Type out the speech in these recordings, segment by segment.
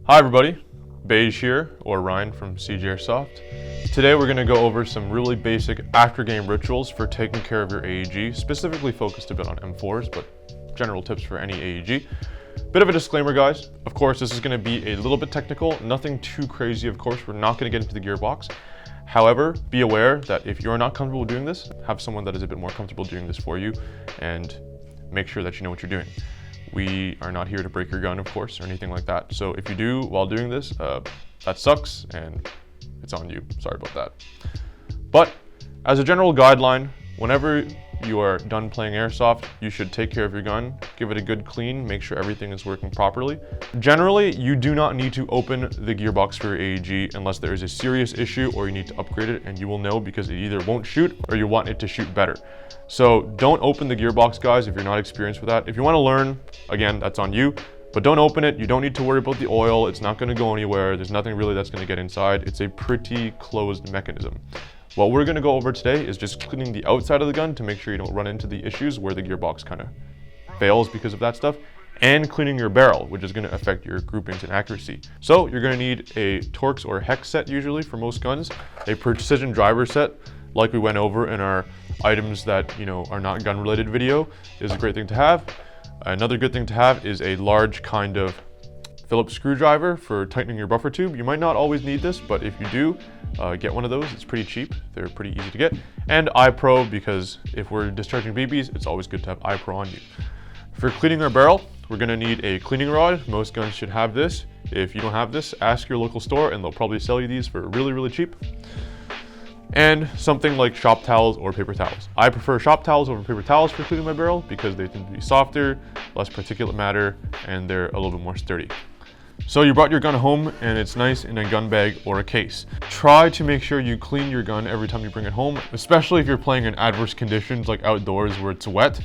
Hi everybody, Beige here, or Ryan from CG Airsoft. Today we're going to go over some really basic after-game rituals for taking care of your AEG, specifically focused a bit on M4s, but general tips for any AEG. Bit of a disclaimer guys, of course this is going to be a little bit technical, nothing too crazy of course, we're not going to get into the gearbox. However, be aware that if you're not comfortable doing this, have someone that is a bit more comfortable doing this for you, and make sure that you know what you're doing. We are not here to break your gun, of course, or anything like that. So if you do while doing this, that sucks and it's on you. Sorry about that. But as a general guideline, whenever you are done playing Airsoft, you should take care of your gun, give it a good clean, make sure everything is working properly. Generally, you do not need to open the gearbox for your AEG unless there is a serious issue or you need to upgrade it, and you will know because it either won't shoot or you want it to shoot better. So don't open the gearbox guys if you're not experienced with that. If you want to learn, again, that's on you, but don't open it. You don't need to worry about the oil. It's not going to go anywhere. There's nothing really that's going to get inside. It's a pretty closed mechanism. What we're going to go over today is just cleaning the outside of the gun to make sure you don't run into the issues where the gearbox kind of fails because of that stuff, and cleaning your barrel, which is going to affect your groupings and accuracy. So you're going to need a Torx or hex set usually for most guns, a precision driver set like we went over in our items that are not gun related video is a great thing to have. Another good thing to have is a large kind of Phillips screwdriver for tightening your buffer tube. You might not always need this, but if you do, get one of those. It's pretty cheap. They're pretty easy to get. And iPro, because if we're discharging BBs, it's always good to have iPro on you. For cleaning our barrel, we're going to need a cleaning rod. Most guns should have this. If you don't have this, ask your local store and they'll probably sell you these for really, really cheap. And something like shop towels or paper towels. I prefer shop towels over paper towels for cleaning my barrel because they tend to be softer, less particulate matter, and they're a little bit more sturdy. So you brought your gun home and it's nice in a gun bag or a case. Try to make sure you clean your gun every time you bring it home, especially if you're playing in adverse conditions like outdoors where it's wet.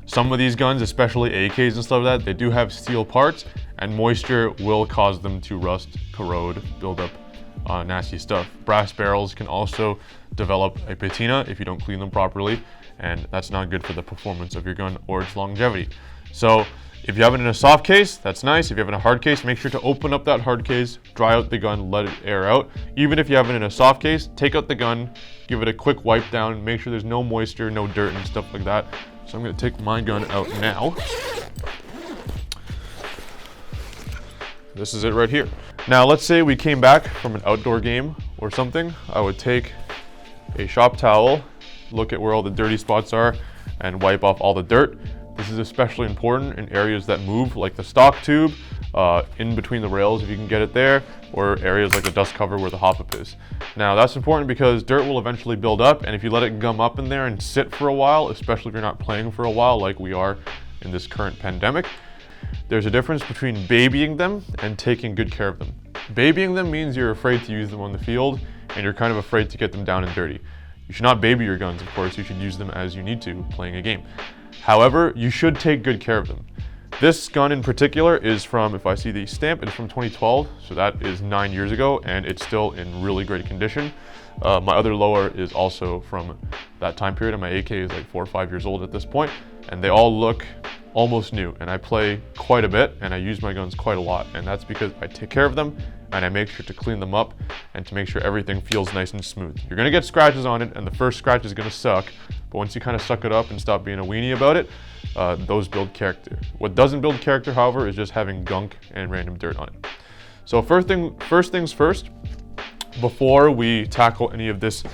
Some of these guns, especially AKs and stuff like that, they do have steel parts and moisture will cause them to rust, corrode, build up nasty stuff. Brass barrels can also develop a patina if you don't clean them properly, and that's not good for the performance of your gun or its longevity. So if you have it in a soft case, that's nice. If you have it in a hard case, make sure to open up that hard case, dry out the gun, let it air out. Even if you have it in a soft case, take out the gun, give it a quick wipe down, make sure there's no moisture, no dirt and stuff like that. So I'm gonna take my gun out now. This is it right here. Now let's say we came back from an outdoor game or something. I would take a shop towel, look at where all the dirty spots are, and wipe off all the dirt. This is especially important in areas that move, like the stock tube, in between the rails if you can get it there, or areas like the dust cover where the hop-up is. Now that's important because dirt will eventually build up, and if you let it gum up in there and sit for a while, especially if you're not playing for a while like we are in this current pandemic, there's a difference between babying them and taking good care of them. Babying them means you're afraid to use them on the field and you're kind of afraid to get them down and dirty. You should not baby your guns, of course, you should use them as you need to playing a game. However, you should take good care of them. This gun in particular is from, if I see the stamp, it's from 2012, so that is 9 years ago, and it's still in really great condition. My other lower is also from that time period, and my AK is like 4 or 5 years old at this point, and they all look almost new, and I play quite a bit, and I use my guns quite a lot, and that's because I take care of them, and I make sure to clean them up, and to make sure everything feels nice and smooth. You're gonna get scratches on it, and the first scratch is gonna suck, but once you kind of suck it up and stop being a weenie about it, those build character. What doesn't build character, however, is just having gunk and random dirt on it. So first things first, before we tackle any of this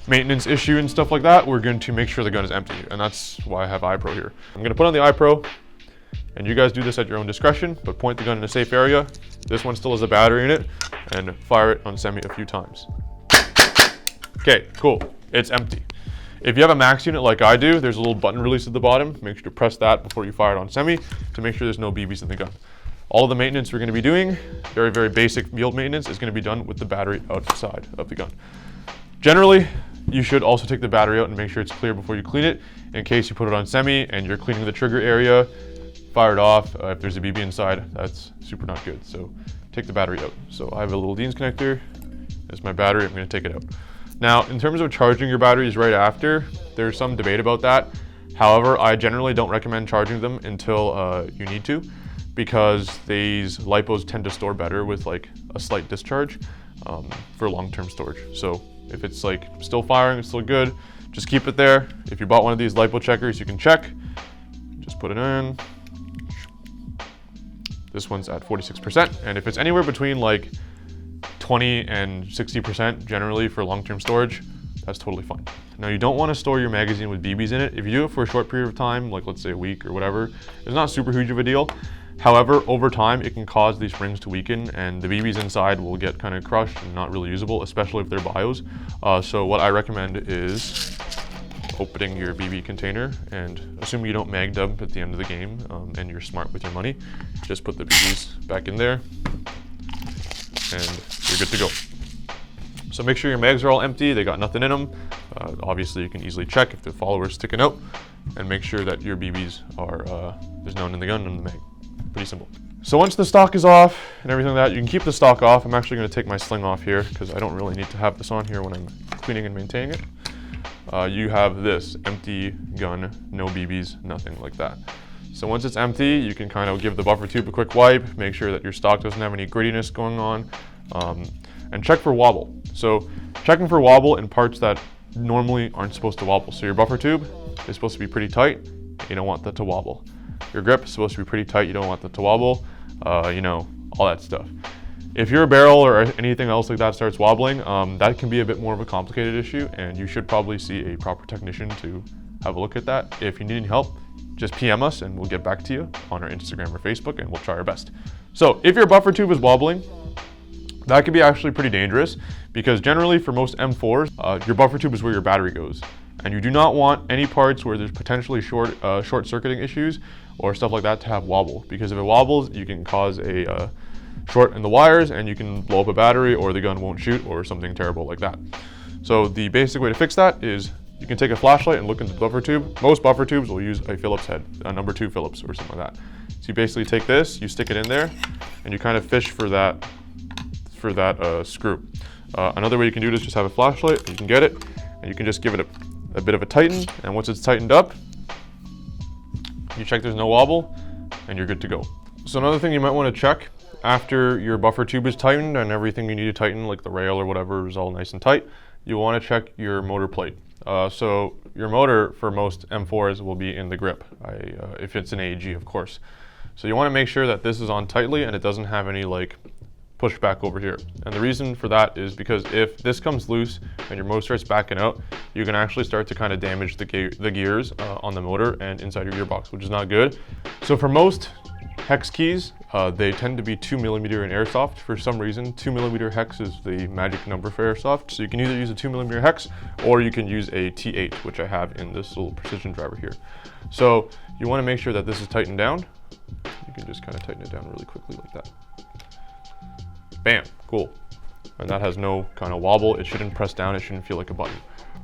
maintenance issue and stuff like that, we're going to make sure the gun is empty, and that's why I have iPro here. I'm going to put on the iPro, and you guys do this at your own discretion, but point the gun in a safe area. This one still has a battery in it, and fire it on semi a few times. Okay, cool, it's empty. If you have a max unit like I do, there's a little button release at the bottom. Make sure to press that before you fire it on semi to make sure there's no BBs in the gun. All of the maintenance we're going to be doing, very, very basic field maintenance, is going to be done with the battery outside of the gun. Generally, you should also take the battery out and make sure it's clear before you clean it, in case you put it on semi and you're cleaning the trigger area, fire it off. If there's a BB inside, that's super not good. So take the battery out. So I have a little Dean's connector. There's my battery. I'm going to take it out. Now, in terms of charging your batteries right after, there's some debate about that. However, I generally don't recommend charging them until you need to. because these lipos tend to store better with like a slight discharge for long-term storage. So if it's like still firing, it's still good, just keep it there. If you bought one of these lipo checkers, you can check, just put it in. This one's at 46%, and if it's anywhere between like 20 and 60% generally for long-term storage, that's totally fine. Now you don't want to store your magazine with BBs in it. If you do it for a short period of time, like let's say a week or whatever, it's not super huge of a deal. However, over time, it can cause these rings to weaken and the BBs inside will get kind of crushed and not really usable, especially if they're bios. So what I recommend is opening your BB container, and assuming you don't mag dump at the end of the game and you're smart with your money, just put the BBs back in there and you're good to go. So make sure your mags are all empty, they got nothing in them. Obviously you can easily check if the follower's sticking out, and make sure that your BBs are, there's none in the gun and in the mag. Pretty simple. So once the stock is off and everything like that, you can keep the stock off. I'm actually going to take my sling off here because I don't really need to have this on here when I'm cleaning and maintaining it. You have this empty gun, no BBs, nothing like that. So once it's empty, you can kind of give the buffer tube a quick wipe, make sure that your stock doesn't have any grittiness going on, and check for wobble. So checking for wobble in parts that normally aren't supposed to wobble. So your buffer tube is supposed to be pretty tight, you don't want that to wobble. Your grip is supposed to be pretty tight, you don't want that to wobble, you know, all that stuff. If your barrel or anything else like that starts wobbling, that can be a bit more of a complicated issue, and you should probably see a proper technician to have a look at that. If you need any help, just PM us and we'll get back to you on our Instagram or Facebook, and we'll try our best. So if your buffer tube is wobbling, that can be actually pretty dangerous, because generally for most M4s, your buffer tube is where your battery goes. And you do not want any parts where there's potentially short-circuiting issues or stuff like that to have wobble, because if it wobbles, you can cause a short in the wires and you can blow up a battery, or the gun won't shoot, or something terrible like that. So the basic way to fix that is you can take a flashlight and look into the buffer tube. Most buffer tubes will use a Phillips head, a number 2 Phillips or something like that. So you basically take this, you stick it in there, and you kind of fish for that screw. Another way you can do it is just have a flashlight, you can get it, and you can just give it a bit of a tighten, and once it's tightened up, you check there's no wobble, and you're good to go. So another thing you might want to check after your buffer tube is tightened and everything you need to tighten, like the rail or whatever, is all nice and tight, you want to check your motor plate. So your motor for most M4s will be in the grip, if it's an AEG, of course. So you want to make sure that this is on tightly and it doesn't have any like push back over here. And the reason for that is because if this comes loose and your motor starts backing out, you can actually start to kind of damage the gears on the motor and inside your gearbox, which is not good. So for most hex keys, they tend to be 2mm in Airsoft. For some reason, 2mm hex is the magic number for Airsoft. So you can either use a 2mm hex, or you can use a T8, which I have in this little precision driver here. So you want to make sure that this is tightened down. You can just kind of tighten it down really quickly like that. Bam, cool. And that has no kind of wobble. It shouldn't press down, it shouldn't feel like a button.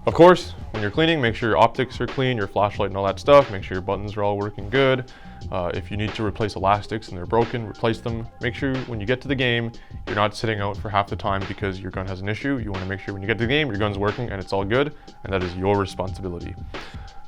Of course, when you're cleaning, make sure your optics are clean, your flashlight and all that stuff. Make sure your buttons are all working good. If you need to replace elastics and they're broken, replace them. Make sure when you get to the game, you're not sitting out for half the time because your gun has an issue. You want to make sure when you get to the game, your gun's working and it's all good, and that is your responsibility.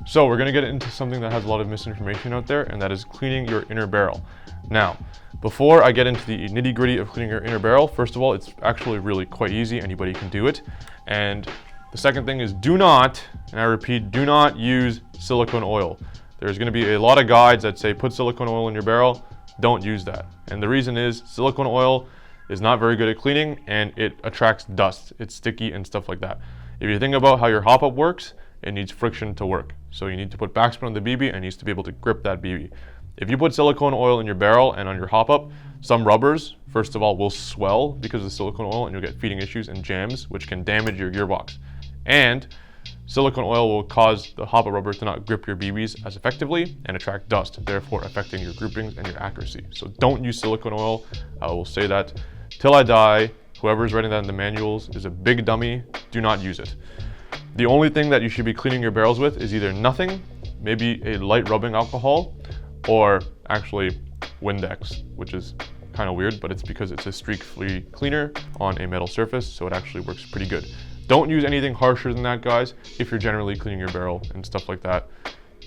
So we're going to get into something that has a lot of misinformation out there, and that is cleaning your inner barrel. Now, before I get into the nitty-gritty of cleaning your inner barrel, first of all, it's actually really quite easy. Anybody can do it. And the second thing is do not, and I repeat, do not use silicone oil. There's going to be a lot of guides that say put silicone oil in your barrel. Don't use that. And the reason is silicone oil is not very good at cleaning, and it attracts dust. It's sticky and stuff like that. If you think about how your hop-up works, it needs friction to work. So you need to put backspin on the BB and it needs to be able to grip that BB. If you put silicone oil in your barrel and on your hop-up, some rubbers, first of all, will swell because of the silicone oil, and you'll get feeding issues and jams, which can damage your gearbox. And silicone oil will cause the hop-up rubber to not grip your BBs as effectively and attract dust, therefore affecting your groupings and your accuracy. So don't use silicone oil. I will say that till I die. Whoever's writing that in the manuals is a big dummy. Do not use it. The only thing that you should be cleaning your barrels with is either nothing, maybe a light rubbing alcohol, or actually Windex, which is kind of weird, but it's because it's a streak-free cleaner on a metal surface, so it actually works pretty good. Don't use anything harsher than that, guys, if you're generally cleaning your barrel and stuff like that.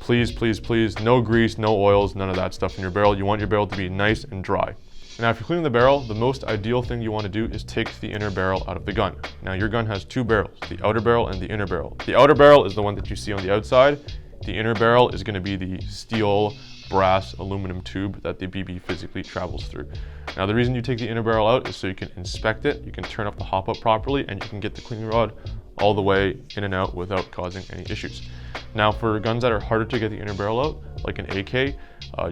please, please, please, no grease, no oils, none of that stuff in your barrel. You want your barrel to be nice and dry. Now, if you're cleaning the barrel, the most ideal thing you want to do is take the inner barrel out of the gun. Now, your gun has two barrels, the outer barrel and the inner barrel. The outer barrel is the one that you see on the outside. The inner barrel is going to be the steel, brass, aluminum tube that the BB physically travels through. Now, the reason you take the inner barrel out is so you can inspect it, you can turn up the hop up properly, and you can get the cleaning rod all the way in and out without causing any issues. Now, for guns that are harder to get the inner barrel out, like an AK,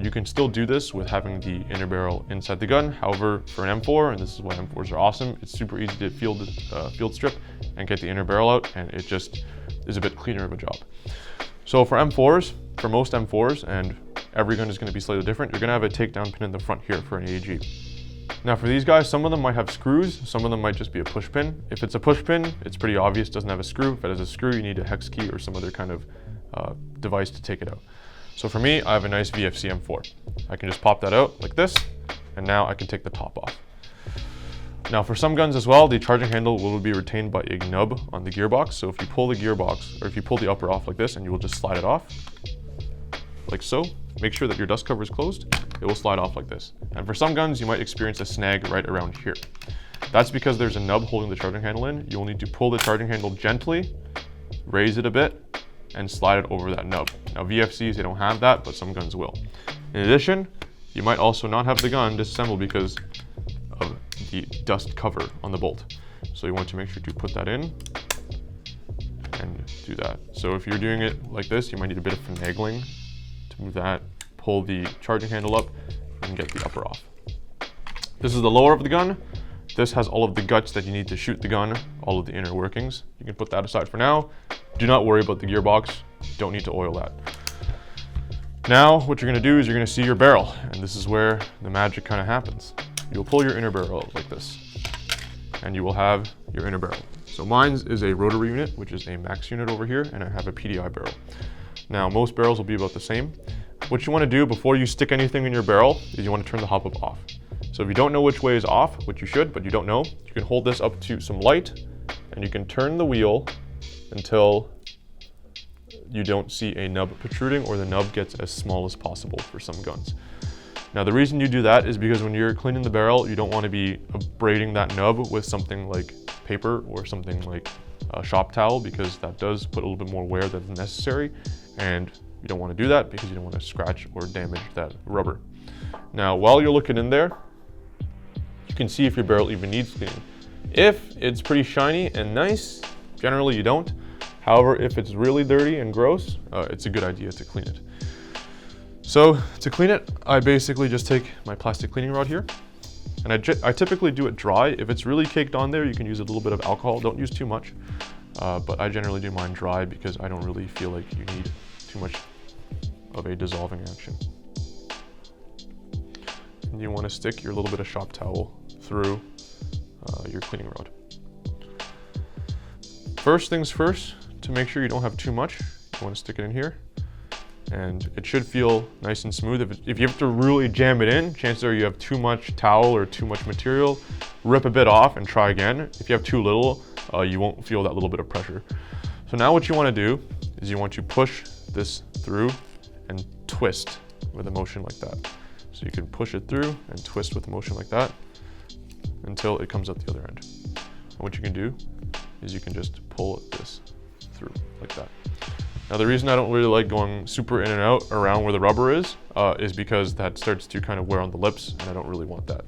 you can still do this with having the inner barrel inside the gun. However, for an M4, and this is why M4s are awesome, it's super easy to field strip and get the inner barrel out, and it just is a bit cleaner of a job. So for M4s, for most M4s, and every gun is going to be slightly different, you're going to have a takedown pin in the front here for an AEG. Now for these guys, some of them might have screws, some of them might just be a push pin. If it's a push pin, it's pretty obvious, doesn't have a screw. If it has a screw, you need a hex key or some other kind of device to take it out. So for me, I have a nice VFC M4. I can just pop that out like this, and now I can take the top off. Now for some guns as well, the charging handle will be retained by a nub on the gearbox. So if you pull the gearbox, or if you pull the upper off like this, and you will just slide it off, like so, make sure that your dust cover is closed, it will slide off like this. And for some guns, you might experience a snag right around here. That's because there's a nub holding the charging handle in. You'll need to pull the charging handle gently, raise it a bit, and slide it over that nub. Now VFCs, they don't have that, but some guns will. In addition, you might also not have the gun disassembled because of the dust cover on the bolt. So you want to make sure to put that in and do that. So if you're doing it like this, you might need a bit of finagling to move that, pull the charging handle up, and get the upper off. This is the lower of the gun. This has all of the guts that you need to shoot the gun, all of the inner workings. You can put that aside for now. Do not worry about the gearbox. Don't need to oil that. Now, what you're gonna do is you're gonna see your barrel, and this is where the magic kind of happens. You'll pull your inner barrel out like this, and you will have your inner barrel. So mine is a rotary unit, which is a max unit over here, and I have a PDI barrel. Now, most barrels will be about the same. What you wanna do before you stick anything in your barrel is you wanna turn the hop up off. So if you don't know which way is off, which you should, but you don't know, you can hold this up to some light, and you can turn the wheel until you don't see a nub protruding, or the nub gets as small as possible for some guns. Now the reason you do that is because when you're cleaning the barrel, you don't want to be abrading that nub with something like paper or something like a shop towel, because that does put a little bit more wear than necessary, and you don't want to do that because you don't want to scratch or damage that rubber. Now while you're looking in there, you can see if your barrel even needs cleaning. If it's pretty shiny and nice, generally you don't. However, if it's really dirty and gross, it's a good idea to clean it. So to clean it, I basically just take my plastic cleaning rod here, and I typically do it dry. If it's really caked on there, you can use a little bit of alcohol. Don't use too much, but I generally do mine dry because I don't really feel like you need too much of a dissolving action. And you want to stick your little bit of shop towel through your cleaning rod. First things first, to make sure you don't have too much, you want to stick it in here, and it should feel nice and smooth. If you have to really jam it in, chances are you have too much towel or too much material. Rip a bit off and try again. If you have too little, you won't feel that little bit of pressure. So now what you want to do is you want to push this through and twist with a motion like that. So you can push it through and twist with a motion like that until it comes out the other end. And what you can do is you can just pull this through like that. Now the reason I don't really like going super in and out around where the rubber is because that starts to kind of wear on the lips, and I don't really want that.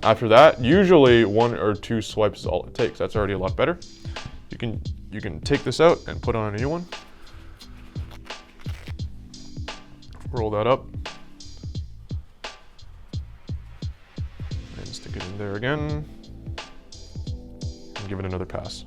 After that, usually 1 or 2 swipes is all it takes. That's already a lot better. You can take this out and put on a new one. Roll that up. And stick it in there again. And give it another pass.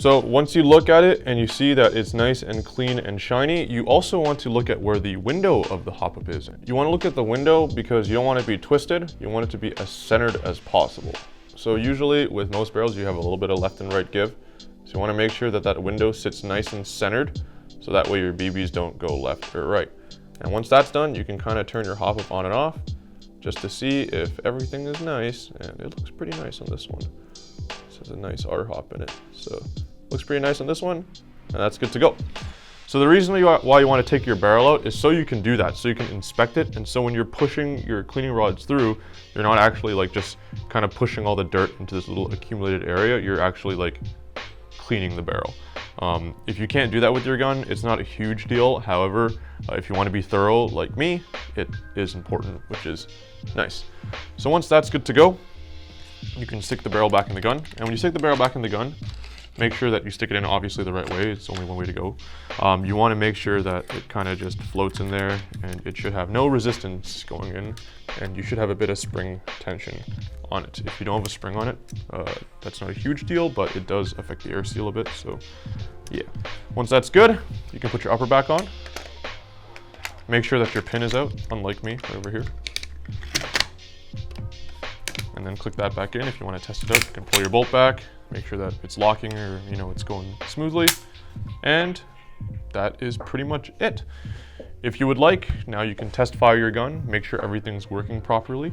So once you look at it and you see that it's nice and clean and shiny, you also want to look at where the window of the hop-up is. You want to look at the window because you don't want it to be twisted. You want it to be as centered as possible. So usually with most barrels, you have a little bit of left and right give. So you want to make sure that that window sits nice and centered, so that way your BBs don't go left or right. And once that's done, you can kind of turn your hop-up on and off just to see if everything is nice, and it looks pretty nice on this one. This has a nice R-hop in it. So looks pretty nice on this one, and that's good to go. So the reason why you want to take your barrel out is so you can do that, so you can inspect it, and so when you're pushing your cleaning rods through, you're not actually like just kind of pushing all the dirt into this little accumulated area, you're actually like cleaning the barrel. If you can't do that with your gun, it's not a huge deal. However, if you want to be thorough like me, it is important, which is nice. So once that's good to go, you can stick the barrel back in the gun, and when you stick the barrel back in the gun, make sure that you stick it in obviously the right way. It's only one way to go. You want to make sure that it kind of just floats in there, and it should have no resistance going in, and you should have a bit of spring tension on it. If you don't have a spring on it, that's not a huge deal, but it does affect the air seal a bit. So yeah, once that's good, you can put your upper back on. Make sure that your pin is out, unlike me right over here. And then click that back in. If you want to test it out, you can pull your bolt back, make sure that it's locking, or it's going smoothly, and that is pretty much it. If you would like, now you can test fire your gun, make sure everything's working properly.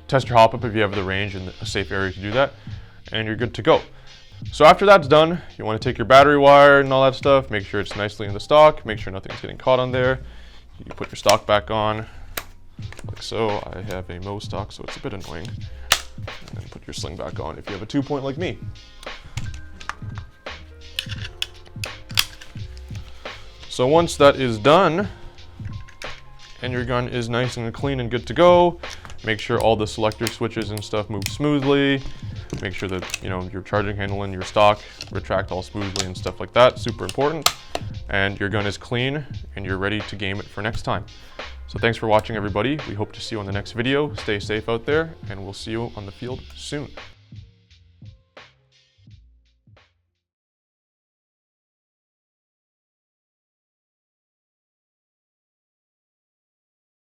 Test your hop up if you have the range and a safe area to do that, and you're good to go. So after that's done, you want to take your battery wire and all that stuff, make sure it's nicely in the stock, make sure nothing's getting caught on there. You put your stock back on, like so. I have a Mo stock, so it's a bit annoying. And then put your sling back on if you have a 2-point like me. So once that is done, and your gun is nice and clean and good to go, make sure all the selector switches and stuff move smoothly. Make sure that your charging handle and your stock retract all smoothly and stuff like that. Super important. And your gun is clean and you're ready to game it for next time. So thanks for watching, everybody. We hope to see you on the next video. Stay safe out there, and we'll see you on the field soon.